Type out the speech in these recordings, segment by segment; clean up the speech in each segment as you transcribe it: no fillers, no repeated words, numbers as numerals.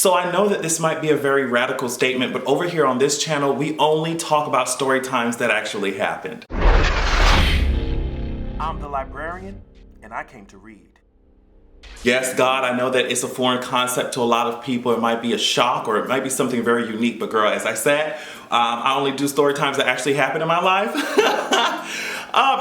So I know that this might be a very radical statement, but over here on this channel, we only talk about story times that actually happened. I'm the librarian, and I came to read. Yes, God, I know that it's a foreign concept to a lot of people. It might be a shock or it might be something very unique, but girl, as I said, I only do story times that actually happen in my life.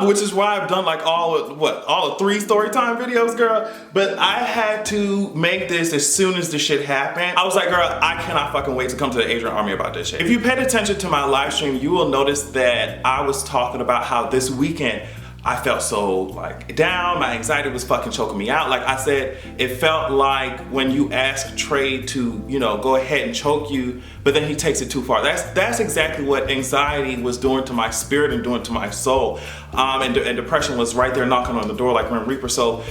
Which is why I've done like all of 3 story time videos, girl. But I had to make this as soon as the shit happened. I was like, girl, I cannot fucking wait to come to the Adrian Army about this shit. If you paid attention to my live stream, you will notice that I was talking about how this weekend I felt so like down, my anxiety was fucking choking me out. Like I said, it felt like when you ask Trey to, you know, go ahead and choke you, but then he takes it too far. That's exactly what anxiety was doing to my spirit and doing to my soul. And depression was right there knocking on the door like Grim Reaper. So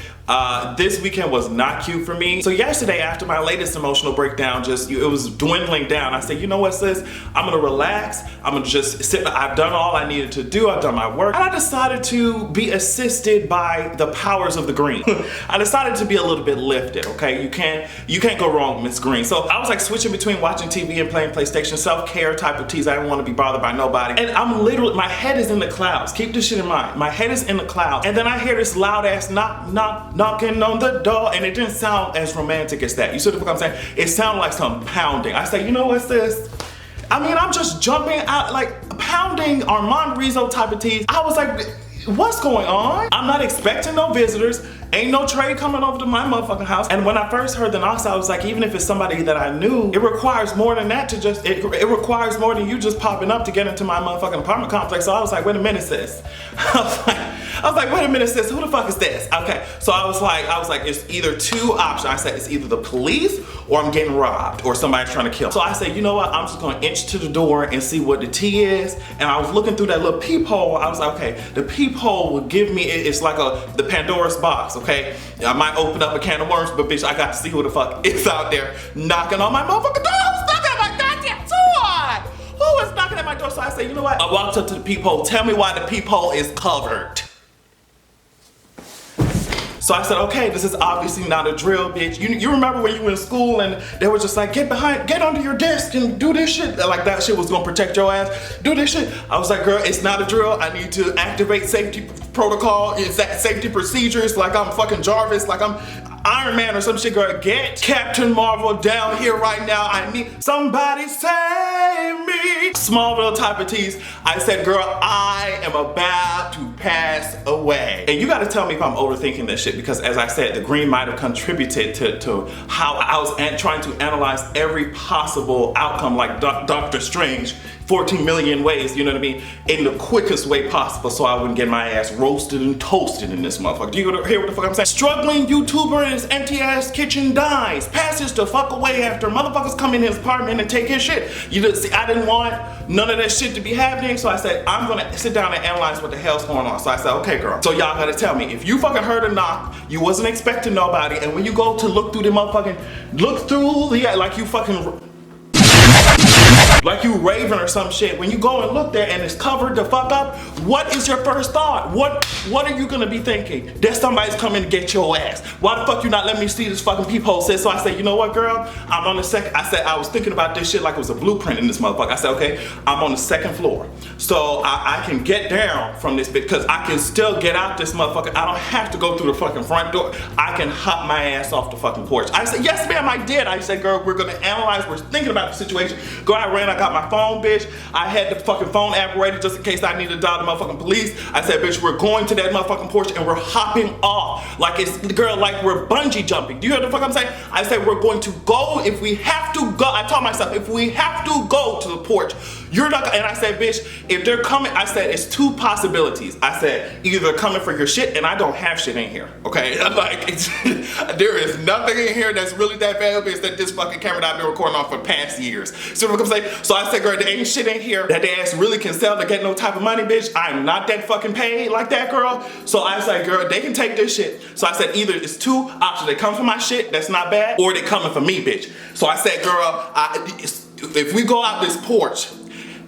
this weekend was not cute for me. So yesterday, after my latest emotional breakdown, it was dwindling down. I said, you know what, sis? I'm gonna relax. I'm gonna just sit. I've done all I needed to do. I've done my work. And I decided to be assisted by the powers of the green. I decided to be a little bit lifted, okay? You can't go wrong with Miss Green. So I was like switching between watching TV and playing PlayStation, self-care type of tease. I didn't want to be bothered by nobody. And I'm literally, my head is in the clouds. Keep this shit in mind. My head is in the clouds. And then I hear this loud ass knocking on the door, and it didn't sound as romantic as that. You see what I'm saying? It sounded like some pounding. I say, you know what, sis? I mean, I'm just jumping out, like pounding Armand Rizzo type of tease. I was like, what's going on? I'm not expecting no visitors. Ain't no Trey coming over to my motherfucking house. And when I first heard the knocks, I was like, even if it's somebody that I knew, it requires more than that to just, it requires more than you just popping up to get into my motherfucking apartment complex. So I was like, wait a minute, sis. I was like, wait a minute, sis, who the fuck is this? Okay, so I was like, it's either 2 options. I said, it's either the police or I'm getting robbed or somebody's trying to kill me. So I said, you know what? I'm just gonna inch to the door and see what the tea is. And I was looking through that little peephole. I was like, okay, the peephole will give me, it's like the Pandora's box, okay? I might open up a can of worms, but bitch, I got to see who the fuck is out there knocking on my motherfucking door. Who's knocking at my goddamn door? Who is knocking at my door? So I said, you know what? I walked up to the peephole. Tell me why the peephole is covered. So I said, okay, this is obviously not a drill, bitch. You remember when you were in school and they were just like, get under your desk and do this shit. Like that shit was gonna protect your ass. Do this shit. I was like, girl, it's not a drill. I need to activate safety protocol, safety procedures, like I'm fucking Jarvis, like I'm Iron Man or some shit, girl. Get Captain Marvel down here right now. I need somebody save me. Smallville type of tease. I said, girl, I am about to pass away. And you gotta tell me if I'm overthinking this shit, because as I said, the green might have contributed to how I was trying to analyze every possible outcome, like Doctor Strange, 14 million ways, you know what I mean, in the quickest way possible so I wouldn't get my ass roasted and toasted in this motherfucker. Do you hear what the fuck I'm saying? Struggling YouTuber in his empty ass kitchen dies, passes the fuck away after motherfuckers come in his apartment and take his shit. You didn't see, I didn't want none of that shit to be happening, so I said, I'm gonna sit down and analyze what the hell's going on. So I said, okay, girl, so y'all gotta tell me, if you fucking heard a knock, you wasn't expecting nobody, and when you go to look through the like you fucking, like you Raven or some shit, when you go and look there and it's covered the fuck up, what is your first thought? What are you gonna be thinking? That somebody's coming to get your ass. Why the fuck you not letting me see this fucking peephole, sis? So I said, you know what, girl? I'm on the second, I said, I was thinking about this shit like it was a blueprint in this motherfucker. I said, okay, I'm on the 2nd floor. So I can get down from this bit, because I can still get out this motherfucker. I don't have to go through the fucking front door. I can hop my ass off the fucking porch. I said, yes, ma'am, I did. I said, girl, we're gonna analyze, we're thinking about the situation. Girl, I ran, I got my phone, bitch. I had the fucking phone operated just in case I needed to dial the motherfucking police. I said, bitch, we're going to that motherfucking porch and we're hopping off. Like it's, girl, like we're bungee jumping. Do you hear the fuck I'm saying? I said, we're going to go if we have to go. I told myself, if we have to go to the porch, you're not, and I said, bitch, if they're coming, I said, it's 2 possibilities. I said, either they're coming for your shit, and I don't have shit in here, okay? Like, there is nothing in here that's really that valuable. It's that this fucking camera that I've been recording on for past years. So what I'm saying? So I said, girl, there ain't shit in here that they ass really can sell to get no type of money, bitch. I'm not that fucking paid like that, girl. So I said, girl, they can take this shit. So I said, either it's 2 options. They come for my shit, that's not bad, or they coming for me, bitch. So I said, girl, if we go out this porch,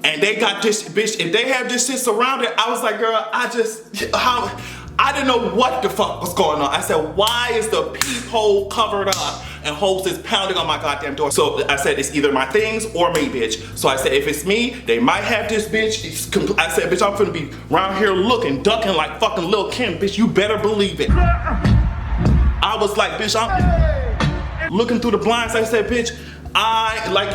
and they got this, bitch, if they have this shit surrounded, I was like, girl, I didn't know what the fuck was going on. I said, why is the peephole covered up? and hoes is pounding on my goddamn door. So I said, it's either my things or me, bitch. So I said, if it's me, they might have this bitch. I said, bitch, I'm finna be around here looking, ducking like fucking Lil' Kim, bitch. You better believe it. I was like, bitch, I'm looking through the blinds. I said, bitch,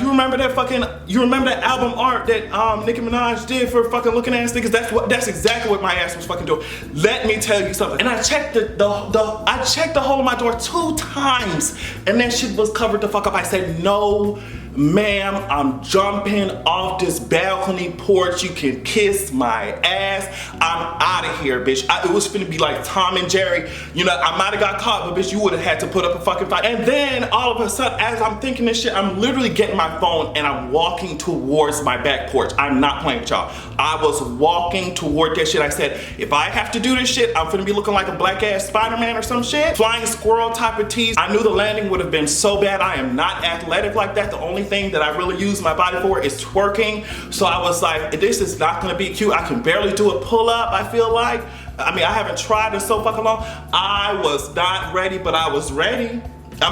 you remember that album art that Nicki Minaj did for fucking looking ass niggas? That's exactly what my ass was fucking doing. Let me tell you something. And I checked I checked the hole in my door 2 times, and that shit was covered the fuck up. I said, no, ma'am, I'm jumping off this balcony porch. You can kiss my ass. I'm out of here, bitch. It was finna be like Tom and Jerry. You know, I might have got caught, but bitch, you would have had to put up a fucking fight. And then all of a sudden, as I'm thinking this shit, I'm literally getting my phone and I'm walking towards my back porch. I'm not playing with y'all. I was walking toward that shit. I said, if I have to do this shit, I'm finna be looking like a black ass Spider-Man or some shit. Flying squirrel type of tease. I knew the landing would have been so bad. I am not athletic like that. The only thing that I really use my body for is twerking. So I was like, this is not gonna be cute. I can barely do a pull-up, I feel like. I mean, I haven't tried in so fucking long. I was not ready, but I was ready. I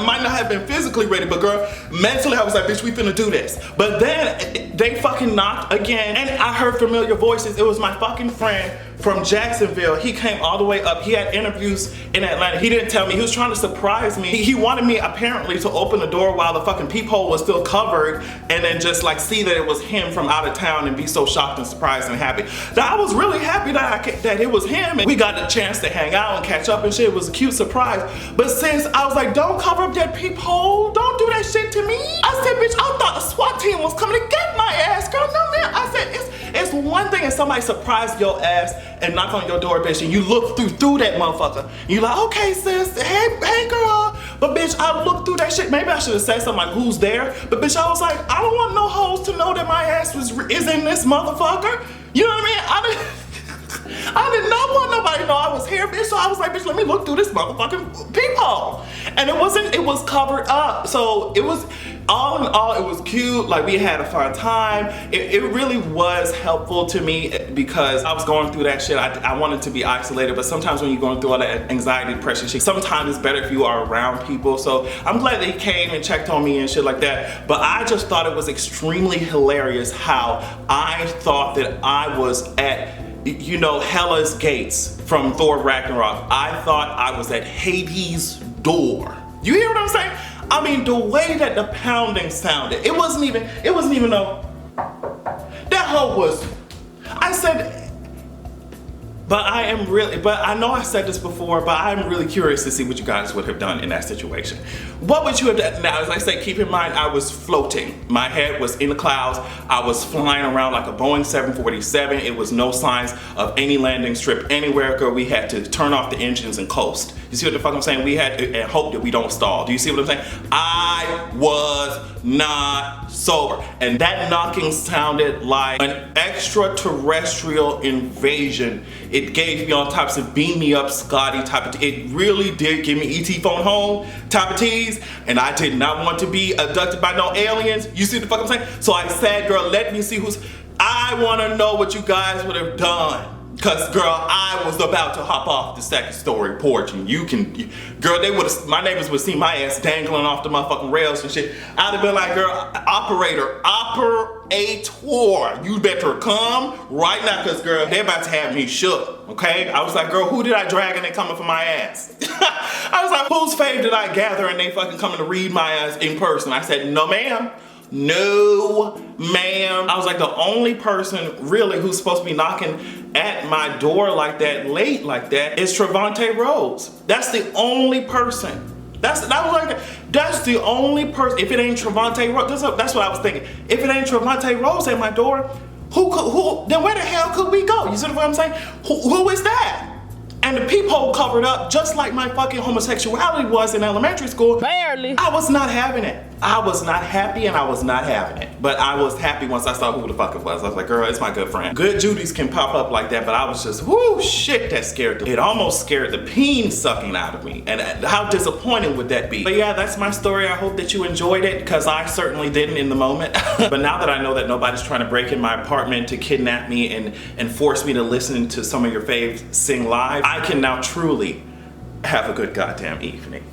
might not have been physically ready, but girl, mentally I was like, bitch, we finna do this. But then they fucking knocked again, and I heard familiar voices. It was my fucking friend from Jacksonville. He came all the way up. He had interviews in Atlanta. He didn't tell me. He was trying to surprise me. He wanted me apparently to open the door while the fucking peephole was still covered, and then just like see that it was him from out of town and be so shocked and surprised and happy. Now, I was really happy that it was him, and we got a chance to hang out and catch up and shit. It was a cute surprise. But since I was like, don't cover up that peephole, don't do that shit to me. I said, bitch, I thought the SWAT team was coming to get my ass, girl. No, man. I said, it's one thing if somebody surprised your ass and knock on your door, bitch, and you look through that motherfucker. You like, okay, sis, hey, girl. But bitch, I looked through that shit. Maybe I should have said something like, who's there? But bitch, I was like, I don't want no hoes to know that my ass is in this motherfucker. You know what I mean? I did not want nobody to know I was here, bitch. So I was like, bitch, let me look through this motherfucking peephole. And it was covered up. So it was, all in all, it was cute. Like, we had a fun time. It really was helpful to me because I was going through that shit. I wanted to be isolated, but sometimes when you're going through all that anxiety, depression shit, sometimes it's better if you are around people. So I'm glad that he came and checked on me and shit like that. But I just thought it was extremely hilarious how I thought that I was at, you know, Hela's gates from Thor Ragnarok. I thought I was at Hades' door. You hear what I'm saying? I mean, the way that the pounding sounded, it wasn't even no, that hoe was, I said, but I know I said this before, but I'm really curious to see what you guys would have done in that situation. What would you have done? Now, as I say, keep in mind, I was floating. My head was in the clouds. I was flying around like a Boeing 747. It was no signs of any landing strip anywhere, girl. We had to turn off the engines and coast. You see what the fuck I'm saying? We had to and hope that we don't stall. Do you see what I'm saying? I was not sober. And that knocking sounded like an extraterrestrial invasion. It gave me all types of beam me up Scotty type of, it really did give me E.T. phone home type of tease, and I did not want to be abducted by no aliens. You see the fuck I'm saying? So I said, girl, let me see I wanna know what you guys would have done. Cause girl, I was about to hop off the second story porch, and girl, my neighbors would see my ass dangling off the motherfucking rails and shit. I'd have been like, girl, operator, you better come right now, cause girl, they're about to have me shook, okay? I was like, girl, who did I drag and they coming for my ass? I was like, whose fave did I gather and they fucking coming to read my ass in person? I said, no ma'am. No, ma'am. I was like, the only person really who's supposed to be knocking at my door like that, late like that, is Trevante Rose. That's the only person. That's the only person. If it ain't Trevante Rose, that's what I was thinking. If it ain't Trevante Rose at my door, then where the hell could we go? You see what I'm saying? Who is that? And the peephole covered up just like my fucking homosexuality was in elementary school. Barely. I was not having it. I was not happy and I was not having it. But I was happy once I saw who the fuck it was. I was like, girl, it's my good friend. Good Judies can pop up like that, but I was just, whoo, shit, that scared it almost scared the peen sucking out of me. And how disappointing would that be? But yeah, that's my story. I hope that you enjoyed it, because I certainly didn't in the moment. But now that I know that nobody's trying to break in my apartment to kidnap me and force me to listen to some of your faves sing live, I can now truly have a good goddamn evening.